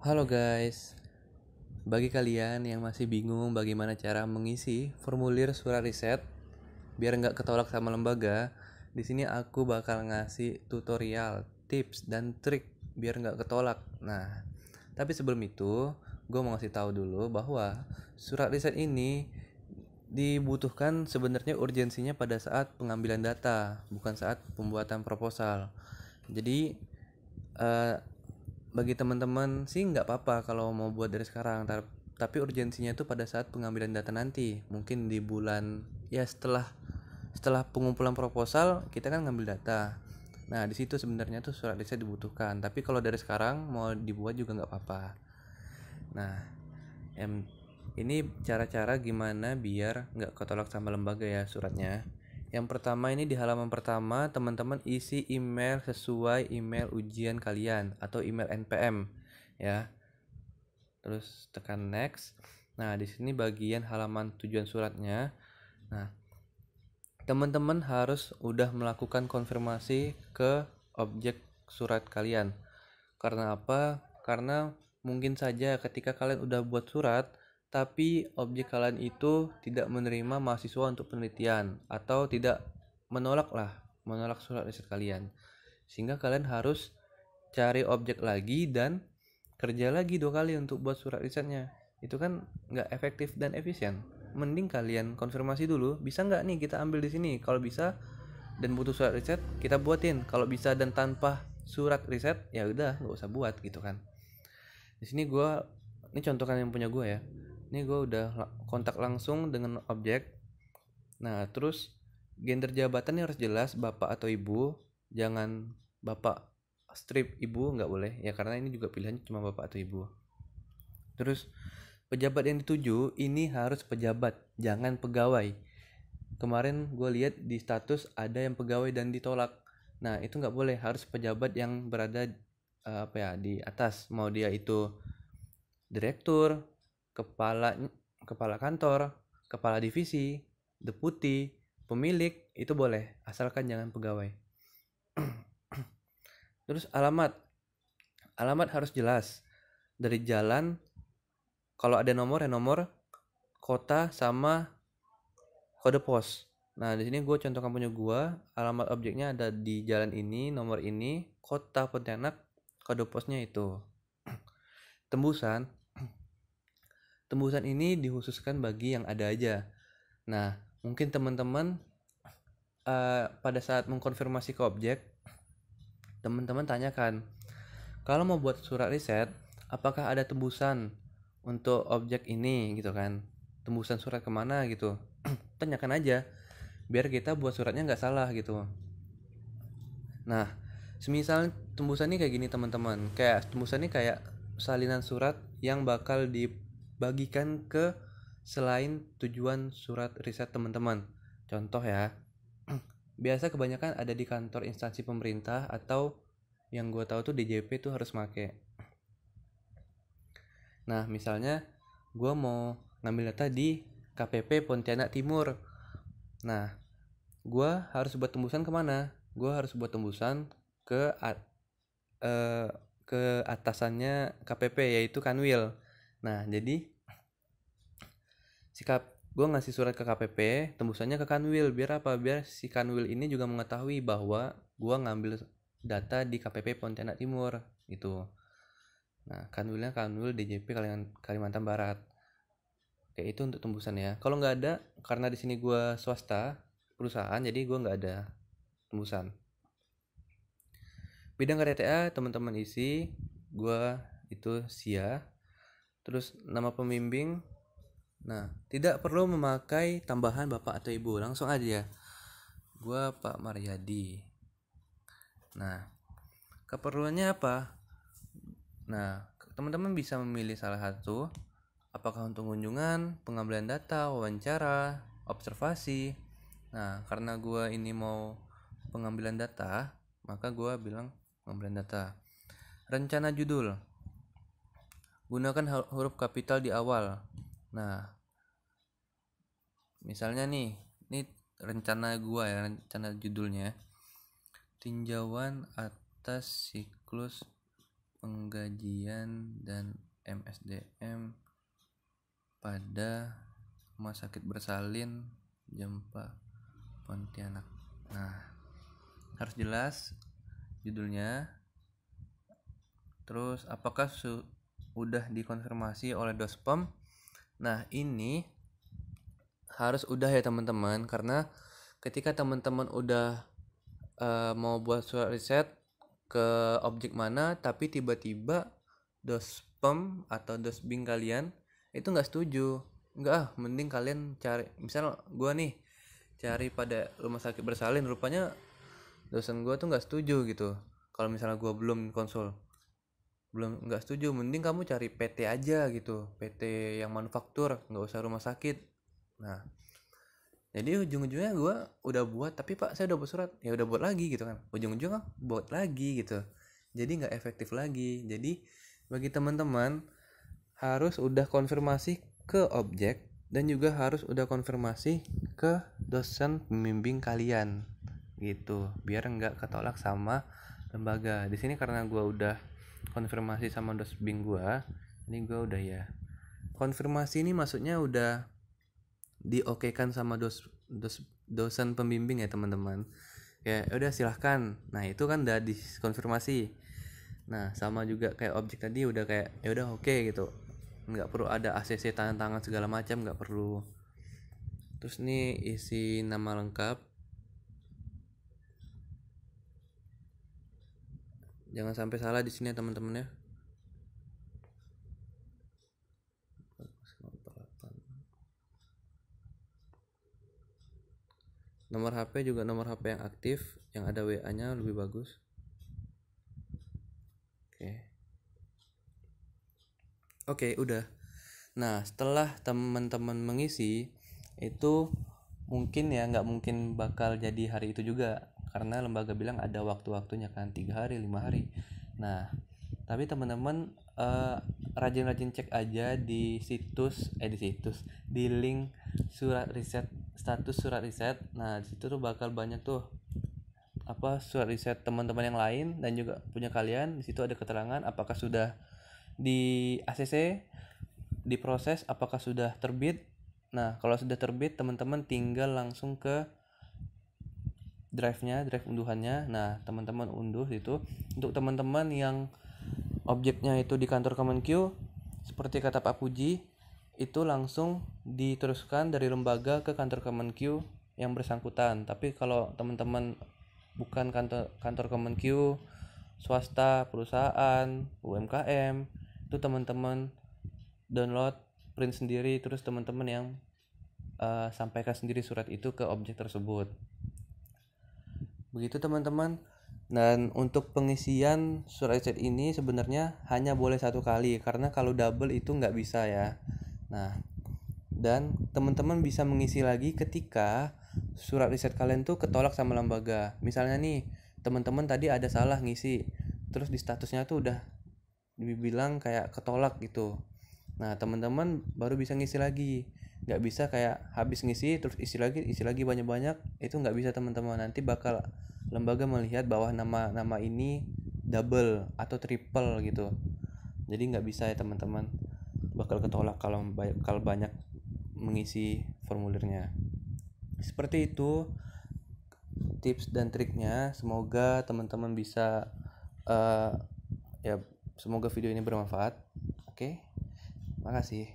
Halo guys, bagi kalian yang masih bingung bagaimana cara mengisi formulir surat riset biar nggak ketolak sama lembaga, di sini aku bakal ngasih tutorial, tips, dan trik biar nggak ketolak. Nah, tapi sebelum itu, gue mau ngasih tahu dulu bahwa surat riset ini dibutuhkan sebenarnya urgensinya pada saat pengambilan data, bukan saat pembuatan proposal. Jadi, eh, bagi teman-teman sih nggak apa-apa kalau mau buat dari sekarang, tapi urgensinya itu pada saat pengambilan data nanti, mungkin di bulan ya setelah setelah pengumpulan proposal kita kan ngambil data. Nah di situ sebenarnya tuh surat riset dibutuhkan, tapi kalau dari sekarang mau dibuat juga nggak apa-apa. Nah ini cara-cara gimana biar nggak ketolak sama lembaga ya suratnya. Yang pertama, ini di halaman pertama teman-teman isi email sesuai email ujian kalian atau email NPM ya. Terus tekan next. Nah, di sini bagian halaman tujuan suratnya. Nah, teman-teman harus udah melakukan konfirmasi ke objek surat kalian. Karena apa? Karena mungkin saja ketika kalian udah buat surat, tapi objek kalian itu tidak menerima mahasiswa untuk penelitian atau tidak menolak surat riset kalian. Sehingga kalian harus cari objek lagi dan kerja lagi 2 kali untuk buat surat risetnya. Itu kan nggak efektif dan efisien. Mending kalian konfirmasi dulu, bisa nggak nih kita ambil di sini. Kalau bisa dan butuh surat riset, kita buatin. Kalau bisa dan tanpa surat riset, ya udah nggak usah buat gitu kan. Di sini ini contohkan yang punya gue ya. Ini gue udah kontak langsung dengan objek. Nah terus gender jabatannya harus jelas, bapak atau ibu. Jangan bapak strip ibu, nggak boleh ya, karena ini juga pilihannya cuma bapak atau ibu. Terus pejabat yang dituju ini harus pejabat, jangan pegawai. Kemarin gue lihat di status ada yang pegawai dan ditolak. Nah itu nggak boleh, harus pejabat yang berada di atas. Mau dia itu direktur, kepala kepala kantor, kepala divisi, deputi, pemilik, itu boleh, asalkan jangan pegawai. Terus alamat harus jelas, dari jalan, kalau ada nomor ya nomor, kota, sama kode pos. Nah di sini gue contohkan punya gue, alamat objeknya ada di jalan ini, nomor ini, kota Pontianak, kode posnya itu. Tembusan ini dikhususkan bagi yang ada aja. Nah mungkin teman-teman pada saat mengkonfirmasi ke objek, teman-teman tanyakan, kalau mau buat surat riset, apakah ada tembusan untuk objek ini gitu kan? Tembusan surat kemana gitu? Tanyakan aja, biar kita buat suratnya nggak salah gitu. Nah, semisal tembusan ini kayak gini teman-teman, kayak tembusan ini kayak salinan surat yang bakal dibagikan ke selain tujuan surat riset teman-teman. Contoh ya, biasa kebanyakan ada di kantor instansi pemerintah atau yang gue tahu tuh DJP tuh harus make. Nah misalnya gue mau ngambil data di KPP Pontianak Timur. Nah gue harus buat tembusan kemana? Gue harus buat tembusan ke eh, ke atasannya KPP, yaitu Kanwil. Nah jadi sikap gue ngasih surat ke KPP, tembusannya ke Kanwil. Biar apa? Biar si Kanwil ini juga mengetahui bahwa gue ngambil data di KPP Pontianak Timur gitu. Nah Kanwilnya Kanwil DJP Kalimantan Barat. Kayak itu untuk tembusan ya. Kalau nggak ada, karena di sini gue swasta perusahaan, jadi gue nggak ada tembusan. Bidang KTTA teman-teman isi, gue itu Sia. Terus nama pembimbing, nah tidak perlu memakai tambahan bapak atau ibu, langsung aja gue Pak Maryadi. Nah keperluannya apa? Nah teman-teman bisa memilih salah satu, apakah untuk kunjungan, pengambilan data, wawancara, observasi. Nah karena gue ini mau pengambilan data, maka gue bilang pengambilan data. Rencana judul, gunakan huruf kapital di awal. Nah misalnya nih, ini rencana gue ya, rencana judulnya, tinjauan atas siklus penggajian dan MSDM pada Rumah Sakit Bersalin Jampa Pontianak. Nah, harus jelas judulnya. Terus apakah udah dikonfirmasi oleh Dospem? Nah, ini harus udah ya teman-teman, karena ketika teman-teman udah mau buat surat riset ke objek mana, tapi tiba-tiba Dospem atau Dosbing kalian itu nggak setuju, mending kalian cari, misal gue nih cari pada Rumah Sakit Bersalin, rupanya dosen gue tuh nggak setuju gitu. Kalau misalnya gue belum konsul, belum nggak setuju, mending kamu cari PT aja gitu, PT yang manufaktur, nggak usah rumah sakit. Nah, jadi ujung-ujungnya gue udah buat, tapi pak saya udah buat surat, ya udah buat lagi gitu kan, ujung-ujungnya buat lagi gitu, jadi nggak efektif lagi. Jadi bagi teman-teman harus udah konfirmasi ke objek dan juga harus udah konfirmasi ke dosen pembimbing kalian gitu, biar nggak ketolak sama lembaga. Di sini karena gue udah konfirmasi sama dosbing gue, ini gue udah ya konfirmasi, ini maksudnya udah diokekan sama dosen pembimbing ya teman-teman, ya udah silahkan. Nah itu kan udah dikonfirmasi. Nah sama juga kayak objek tadi, udah kayak ya udah oke gitu, nggak perlu ada ACC tangan segala macam, nggak perlu. Terus nih isi nama lengkap, jangan sampai salah di sini ya teman-teman ya. Nomor HP juga nomor HP yang aktif, yang ada WA-nya lebih bagus. Oke, udah. Nah, setelah teman-teman mengisi itu, mungkin ya nggak mungkin bakal jadi hari itu juga, karena lembaga bilang ada waktu-waktunya kan, 3 hari 5 hari. Nah, tapi teman-teman rajin-rajin cek aja di di link surat riset, status surat riset. Nah disitu tuh bakal banyak tuh surat riset teman-teman yang lain dan juga punya kalian. Di situ ada keterangan apakah sudah di ACC, diproses, apakah sudah terbit. Nah kalau sudah terbit, teman-teman tinggal langsung ke drive unduhannya. Nah teman-teman unduh itu. Untuk teman-teman yang objeknya itu di kantor Kemenq, seperti kata Pak Puji, itu langsung diteruskan dari lembaga ke kantor Kemenq yang bersangkutan. Tapi kalau teman-teman bukan kantor Kemenq, swasta, perusahaan, UMKM, itu teman-teman download, print sendiri, terus teman-teman yang sampaikan sendiri surat itu ke objek tersebut. Begitu teman-teman. Dan untuk pengisian surat riset ini sebenarnya hanya boleh 1 kali, karena kalau double itu nggak bisa ya. Nah, dan teman-teman bisa mengisi lagi ketika surat riset kalian tuh ketolak sama lembaga. Misalnya nih, teman-teman tadi ada salah ngisi, terus di statusnya tuh udah dibilang kayak ketolak gitu. Nah, teman-teman baru bisa ngisi lagi. Nggak bisa kayak habis ngisi terus isi lagi banyak-banyak, itu nggak bisa teman-teman. Nanti bakal lembaga melihat bahwa nama ini double atau triple gitu, jadi nggak bisa ya teman-teman, bakal ketolak kalau banyak mengisi formulirnya. Seperti itu tips dan triknya. Semoga teman-teman bisa semoga video ini bermanfaat. Oke, makasih.